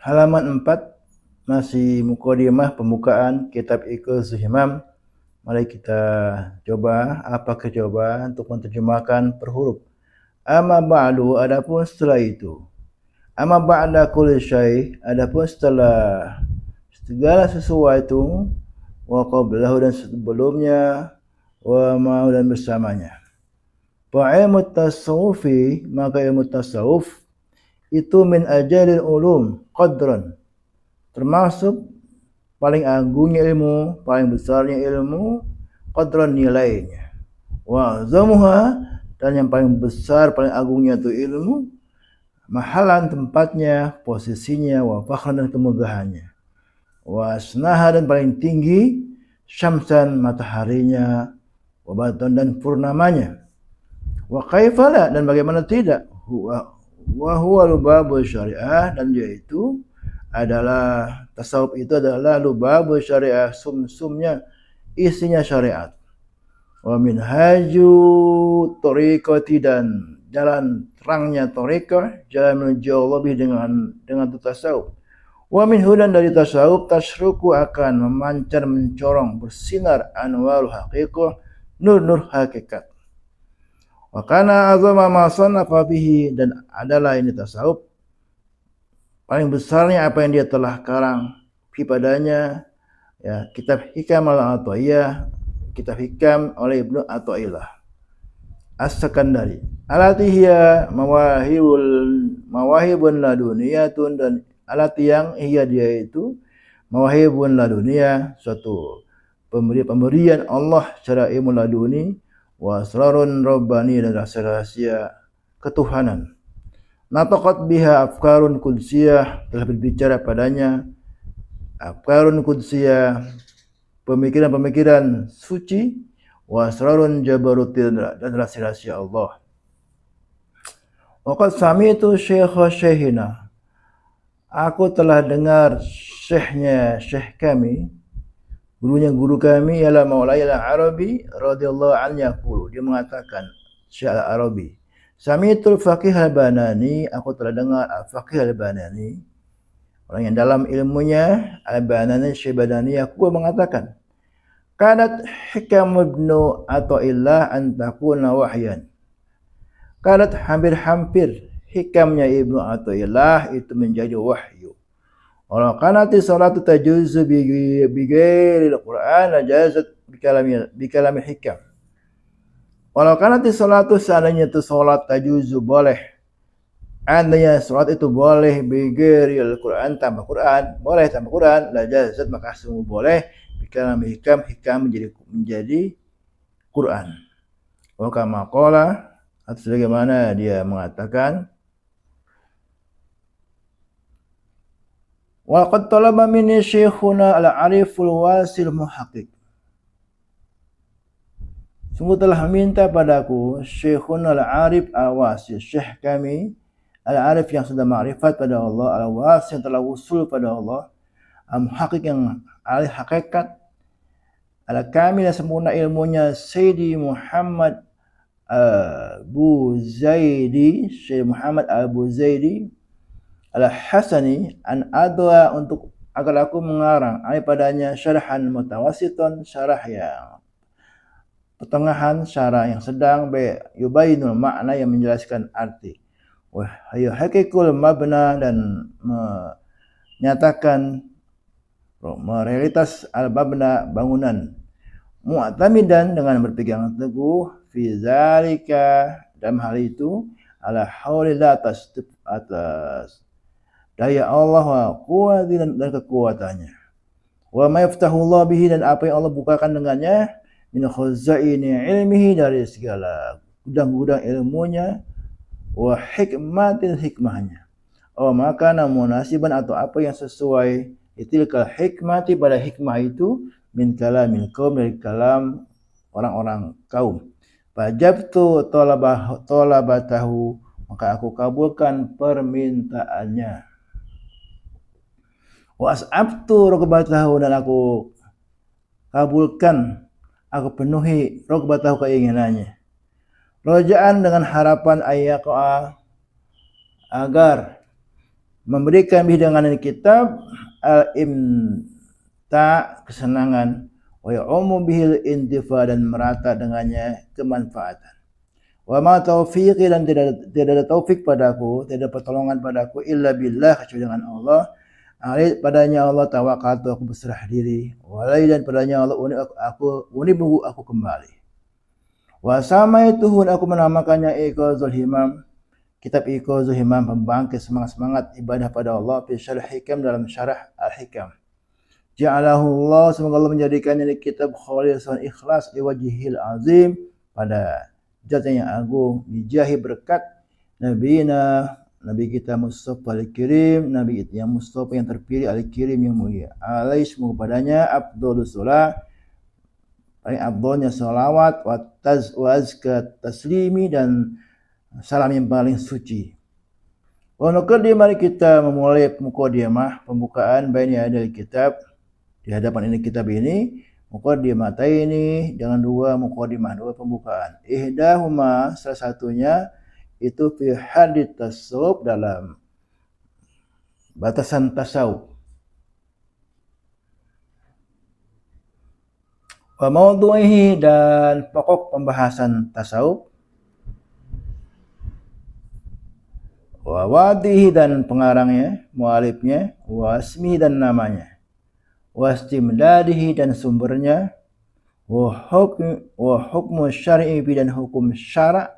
Halaman 4 masih mukadimah pembukaan kitab Iqazul Himam. Mari kita coba untuk menerjemahkan per huruf. Amma ba'du, adapun setelah itu. Amma ba'da kulli syai, adapun setelah segala sesuatu, wa qablahu dan sebelumnya, wa ma'u dan bersamanya. Fa ilmu tasawufi, maka ilmu tasawuf itu min ajalil ulum qadran, termasuk paling agungnya ilmu, paling besarnya ilmu, qadran nilainya. Wa azamuha, dan yang paling besar, paling agungnya itu ilmu, mahalan tempatnya, posisinya, wa fakhran dan kemegahannya. Wa asnaha dan paling tinggi, syamsan mataharinya, wa batan dan purnamanya. Wa kaifala dan bagaimana tidak, wa huwa lubabul syariah, dan yaitu adalah tasawuf itu adalah lubabul syariah, sumsumnya, isinya syariat. Wa minhaju tariqati, dan jalan terangnya tariqah, jalan menuju Allah dengan tasawuf. Wa min hudan, dari tasawuf, tasyruku akan memancar, mencorong, bersinar anwarul haqiqah, nur-nur hakikat. Wa kana azama ma sannafa bihi, dan adalah ini tasawuf paling besarnya apa yang dia telah karang padanya, ya, kitab Hikam al-Athaiyah, kitab Hikam oleh Ibnu Athaillah As-Sakandari. Alati hiya mawahibun laduniyatun, dan alati yang dia itu mawahibun laduniyah, suatu pemberian Allah secara ilmu laduni, wa asrarun rabbani, dan rahasia-rahasia ketuhanan. Nataqat biha afkarun qudsiyah, telah berbicara padanya afkarun qudsiyah, pemikiran-pemikiran suci, wa asrarun jabarutin, dan rahasia-rahasia Allah. Waqad sami'tu syekhina, aku telah dengar syekh kami, guru kami, ialah Maulaya al-Arabi radhiyallahu anhu yaqulu, dia mengatakan, Syekh al-Arabi, Sami'tul faqih al-Banani, aku telah dengar al-faqih al-Banani, orang yang dalam ilmunya, al-Banani Syekh Banani, aku mengatakan, kanat hikam ibnu Athaillah an takuna wahyan. Kanat hampir hikamnya Ibnu Athaillah itu menjadi wahyu. Walau kanati salatu tajuzu bi ghairil Qur'an najazat bi kalami hikam. Walau kanati salatu, seandainya itu salat tajuzu boleh, andainya salat itu boleh bi ghairil Qur'an, tanpa Qur'an, boleh tanpa Qur'an, najazat maka semua boleh bi kalami hikam menjadi Qur'an. Wa kama qala, atau sebagaimana dia mengatakan, wa qad talaba minni syekhuna al-ariful wasil muhaqqiq, sungguh telah meminta padaku syekhuna al-arif al-wasil, syekh kami al-arif yang sudah ma'rifat pada Allah, al-wasil yang telah usul pada Allah, al-muhaqqiq yang ahli hakikat, al-kamil yang sempurna ilmunya, Sayyidi Muhammad Abu Zaidi, Syekh Muhammad Abu Zaidi Al-Hasani, an adwa, untuk agar aku mengarang padanya syarahan mutawassiton, syarah yang pertengahan, syarah yang sedang, yubainul makna, yang menjelaskan arti, wa haqiqul mabna, dan menyatakan realitas al-mabna, bangunan, mu'tamidan, dengan berpegang teguh, fi zalika, dalam hal itu, ala haulillah, atas daya Allah, wa quwwati, dan kekuatannya, wa ma yaftahullah bihi, dan apa yang Allah bukakan dengannya, min khazaini ilmihi, dari segala gudang-gudang ilmunya, wa hikmatin, hikmahnya, wa maka munasiban, atau apa yang sesuai, itilkal hikmati, pada hikmah itu, min kalamil qaum, dari kalam orang-orang kaum. Fajabtu talabatahu, maka aku kabulkan permintaannya. Wa as'abtu raqbatahu, dan aku kabulkan, aku penuhi raqbatahu, keinginannya. Rojaan, dengan harapan ayyaqa, agar memberikan dengan kitab al-imta kesenangan, wa ya'umu bihil intifa dan merata dengannya kemanfaatan. Wa ma taufiqi dan tidak ada taufik padaku, tidak ada pertolongan padaku illa billah kecuali dengan Allah. Alaihi padanya Allah tawakkaltu aku berserah diri. Walai dan padanya Allah unibu aku kembali. Wa samaituhu aku menamakannya Iqazul Himam. Kitab Iqazul Himam membangkit semangat-semangat ibadah pada Allah fi syarh hikam dalam syarah al-hikam. Ja'alahu Allah semoga Allah menjadikannya di kitab khalisan ikhlas liwajhil azim pada zatnya yang agung bijahi berkat Nabi kita Mustafa al-Kirim, Nabi yang Mustafa yang terpilih al-Kirim yang mulia. Alaihi semoga padanya afdhalus shalah paling afdhalnya salawat wa azka taslimi dan salam yang paling suci. Wa nuqaddim mari kita memulai muqaddimah pembukaan baini adil kitab di hadapan ini kitab ini. Muqaddimah ini dengan dua pembukaan. Ihdahuma salah satunya itu fi hadits tasawuf dalam batasan tasawuf. Wa maudhu'ihi dan pokok pembahasan tasawuf. Wa wadihi dan pengarangnya, mualifnya, wa ismihi dan namanya. Wastimdadihi dan sumbernya, wa hukmu syar'i dan hukum syara'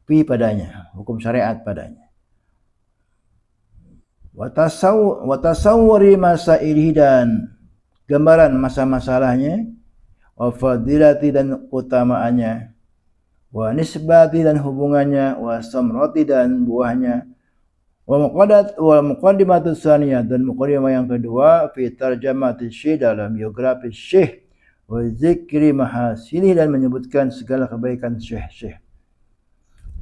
padanya, hukum syariat padanya. Wa tasawwuri masailihi dan gambaran masa-masalahnya, wa fadilati dan utamaannya, wa nisbati dan hubungannya, wa samrati dan buahnya, wa muqaddimatu tsaniyah dan muqaddimah yang kedua fi tarjamati syekh dalam biografi syekh wa zikri mahasini dan menyebutkan segala kebaikan syekh.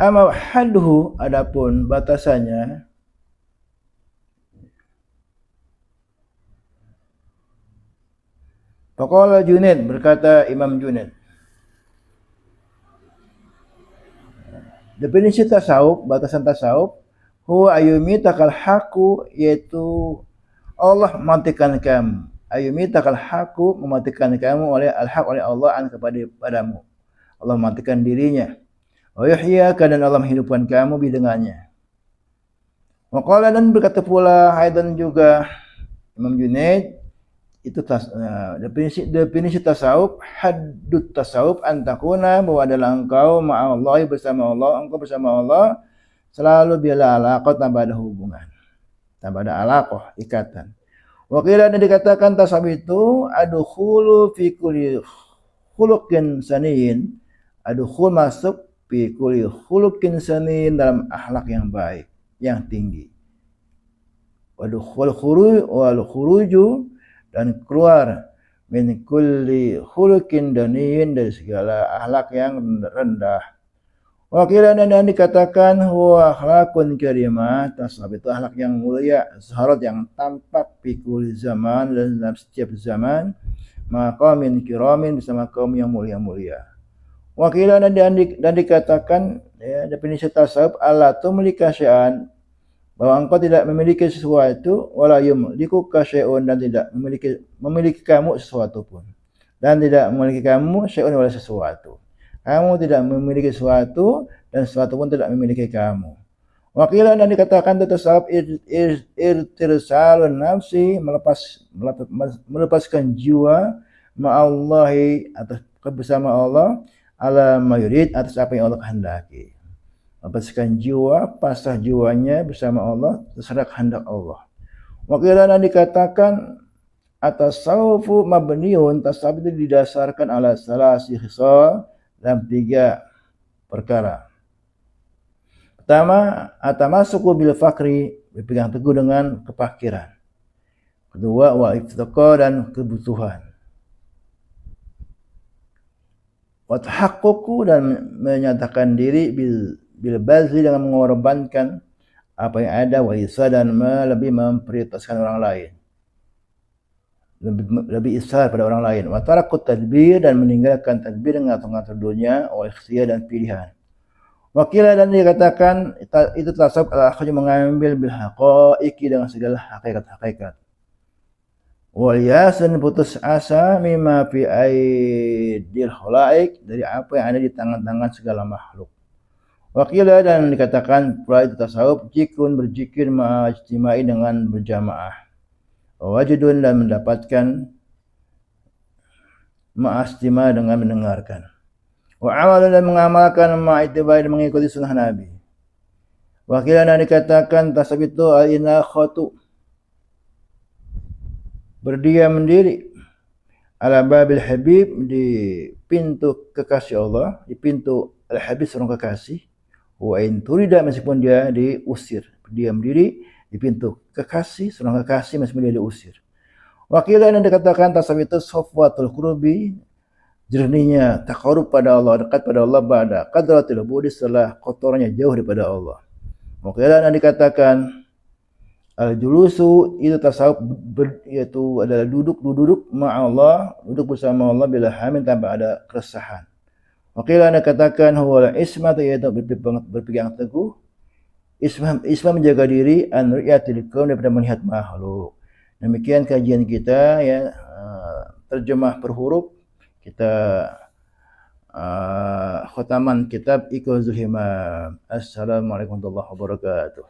Amma hadduhu adapun batasannya Faqala Junaid berkata Imam Junaid definisi tasawuf batasan tasawuf huwa ayumitakal haqu yaitu Allah mematikan kamu. Ayumitakal haqu mematikan kamu oleh al-haq oleh Allah padamu. Allah mematikan dirinya. Wa yuhyaka dan Allah menghidupkan kamu dengannya. Wa qala dan berkata pula haidan juga Imam Junaid itu definisi tasawuf haddut tasawuf antakuna bahwa adalah engkau ma'allahi bersama Allah, engkau bersama Allah selalu bila alaqah tanpa ada hubungan, tanpa ada alaqah ikatan. Wakila dan dikatakan tasawuf itu adkhulu fi kulli khuluqin saniyin, adkhul masuk fi kulli khuluqin saniyin dalam akhlak yang baik, yang tinggi. Wadkhul khuruju dan keluar min kulli khuluqin daniyin dari segala akhlak yang rendah. Wakilan dan dikatakan huwa akhlakun karimah tasawuf itu akhlak yang mulia zaharat yang tampak pikul zaman dan dalam setiap zaman maqamin kiramin bersama kaum yang mulia-mulia. Wakilan dan dikatakan ya, definisi tasawuf Allah tumlika syai'an bahwa engkau tidak memiliki sesuatu wala yumliku syai'un dan tidak memiliki kamu sesuatu pun dan tidak memiliki kamu syai'un wala sesuatu. Kamu tidak memiliki sesuatu dan sesuatu pun tidak memiliki kamu. Wakilan dan dikatakan tasawuf irtirsalun nafsi melepaskan jiwa ma'allahi atas bersama Allah ala mayurid atas apa yang Allah kehendaki. Melepaskan jiwa, pasrah jiwanya bersama Allah terserah kehendak Allah. Wakilan dan dikatakan at-tasawufu mabniun tasawuf itu didasarkan ala salasi khisal dalam 3 perkara. Pertama, atamasuku bil fakri, berpegang teguh dengan kefakiran. Kedua, wa iftiqar dan kebutuhan. Wa tahaqququ dan menyatakan diri bil bazli dengan mengorbankan apa yang ada, wa isa dan lebih memprioritaskan orang lain. Lebih isar pada orang lain. Wa tarakut tadbir dan meninggalkan tadbir dengan mengatur dunia wa ikhtiyar dan pilihan. Wakilah dan dikatakan itu tasawuf al-akhir mengambil bil haqaiqi dengan segala hakikat-hakikat. Wal yasan putus asa mimma fi aidil khalaik dari apa yang ada di tangan-tangan segala makhluk. Wakilah dan dikatakan pula itu tasawuf jikun berzikir ma'ijtimai dengan berjamaah. Wajidun dan mendapatkan ma'astima dengan mendengarkan. Wa amalan dan mengamalkan ma'itibai dan mengikuti sunnah Nabi. Wakilah dan dikatakan tasawuf itu al-inakhatu berdiam diri ala babil habib di pintu kekasih Allah, di pintu al-habib seorang kekasih. Wa in turida meskipun dia diusir, berdiam diri di pintu kekasih seorang kekasih meskipun dia diusir. Wakilah yang dikatakan tasawuf itu safwatul qurbi jernihnya taqarrub pada Allah, dekat pada Allah ba'da qadratil budi setelah kotornya jauh daripada Allah. Wakilah yang dikatakan al-julusu itu tasawuf yaitu adalah duduk ma'allah, duduk bersama Allah bila hamin tanpa ada keresahan. Wakilah yang dikatakan huwa al-ismah yaitu berpegang teguh. Ismah menjaga diri an ru'yatil kaun daripada melihat makhluk. Demikian kajian kita ya, terjemah per huruf kita khataman kitab Iqazul Himam. Assalamualaikum warahmatullahi wabarakatuh.